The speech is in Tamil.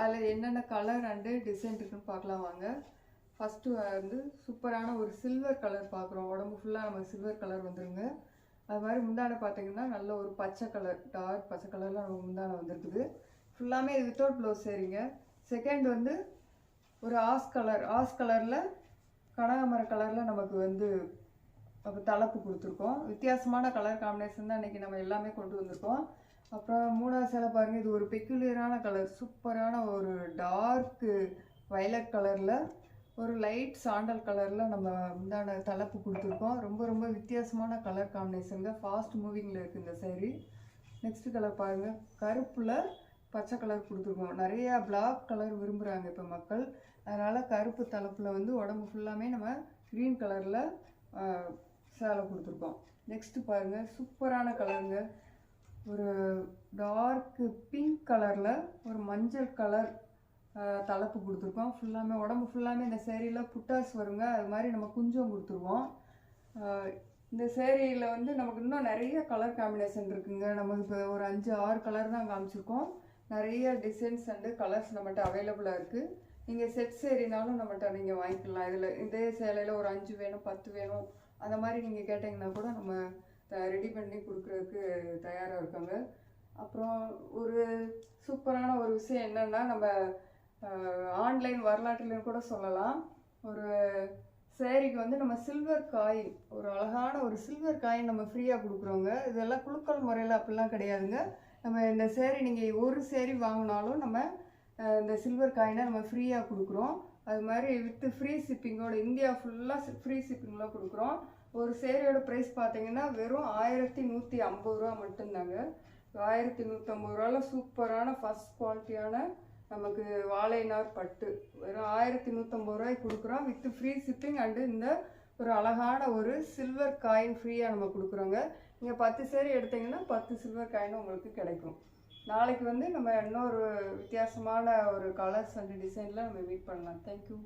அதில் என்னென்ன கலர் அண்டு டிசைன் இருக்குன்னு பார்க்கலாம் வாங்க. ஃபஸ்ட்டு வந்து சூப்பரான ஒரு சில்வர் கலர் பார்க்குறோம். உடம்பு ஃபுல்லாக நம்ம சில்வர் கலர் வந்துருங்க. அது மாதிரி முந்தானை பார்த்தீங்கன்னா நல்ல ஒரு பச்சை கலர், டார்க் பச்சை கலரில் நம்ம முந்தானை வந்துருக்குது. ஃபுல்லாமே இது வித்தவுட் ப்ளவுஸ் சரிங்க. செகண்ட் வந்து ஒரு ஆஸ் கலரில் கனகாமர கலரில் நமக்கு வந்து தலைப்பு கொடுத்துருக்கோம். வித்தியாசமான கலர் காம்பினேஷன் தான் இன்றைக்கி நம்ம எல்லாமே கொண்டு வந்திருக்கோம். அப்புறம் மூணாவது சேலை பாருங்கள், இது ஒரு பெக்குலியரான கலர், சூப்பரான ஒரு டார்க்கு வயலட் கலரில் ஒரு லைட் சாண்டல் கலரில் நம்ம முந்தான தலைப்பு கொடுத்துருக்கோம். ரொம்ப ரொம்ப வித்தியாசமான கலர் காம்பினேஷனுங்க. ஃபாஸ்ட் மூவிங்கில் இருக்குது இந்த சேரீ. நெக்ஸ்ட் கலர் பாருங்கள், கருப்பில் பச்சை கலர் கொடுத்துருக்கோம். நிறையா பிளாக் கலர் விரும்புகிறாங்க இப்போ மக்கள். அதனால் கருப்பு தலைப்பில் வந்து உடம்பு ஃபுல்லாமே நம்ம க்ரீன் கலரில் சேலை கொடுத்துருக்கோம். நெக்ஸ்ட்டு பாருங்கள், சூப்பரான கலருங்க. ஒரு டார்க்கு பிங்க் கலரில் ஒரு மஞ்சள் கலர் தலைப்பு கொடுத்துருக்கோம். ஃபுல்லாமே உடம்பு ஃபுல்லாமே இந்த சேரீயில் புட்டாஸ் வருங்க. அது மாதிரி நம்ம குஞ்சம் கொடுத்துருவோம். இந்த சேரீயில் வந்து நமக்கு இன்னும் நிறைய கலர் காம்பினேஷன் இருக்குங்க. நமக்கு இப்போ ஒரு 5-6 கலர் தான் காமிச்சிருக்கோம். நிறைய டிசைன்ஸ் அண்டு கலர்ஸ் நம்மகிட்ட அவைலபிளாக இருக்குது. நீங்கள் செட் சேரீனாலும் நம்மகிட்ட நீங்கள் வாங்கிக்கலாம். இதில் இதே சேலையில் ஒரு 5 வேணும், 10 வேணும், அந்த மாதிரி நீங்கள் கேட்டிங்கன்னா கூட நம்ம ரெடி பண்ணி கொடுக்குறதுக்கு தயாராக இருக்காங்க. அப்புறம் ஒரு சூப்பரான ஒரு விஷயம் என்னென்னா, நம்ம ஆன்லைன் வரலாற்றுலன்னு கூட சொல்லலாம். ஒரு சேரீக்கு வந்து நம்ம சில்வர் காயின், ஒரு அழகான ஒரு சில்வர் காயின் நம்ம ஃப்ரீயாக கொடுக்குறோங்க. இதெல்லாம் குலுக்கல் முறையில் அப்படிலாம் கிடையாதுங்க. நம்ம இந்த சேரீ நீங்கள் ஒரு சேரீ வாங்கினாலும் நம்ம இந்த சில்வர் காயினை நம்ம ஃப்ரீயாக கொடுக்குறோம். அது மாதிரி வித்து ஃப்ரீ ஷிப்பிங்கோட இந்தியா ஃபுல்லாக ஃப்ரீ ஷிப்பிங்கில் கொடுக்குறோம். ஒரு சேரீயோட ப்ரைஸ் பார்த்தீங்கன்னா வெறும் 1150 ரூபா மட்டும்தாங்க. 1150 ரூபாவில் சூப்பரான ஃபஸ்ட் குவாலிட்டியான நமக்கு வாழைநார் பட்டு வெறும் 1150 ரூபாய்க்கு கொடுக்குறோம். வித்து ஃப்ரீ ஷிப்பிங் அண்டு இந்த ஒரு அழகான ஒரு சில்வர் காயின் ஃப்ரீயாக நம்ம கொடுக்குறோங்க. நீங்கள் 10 சேரீ எடுத்தீங்கன்னா 10 சில்வர் காயினும் உங்களுக்கு கிடைக்கும். நாளைக்கு வந்து நம்ம இன்னொரு வித்தியாசமான ஒரு கலர்ஸ் அண்ட் டிசைனில் நம்ம மீட் பண்ணலாம். தேங்க்யூ.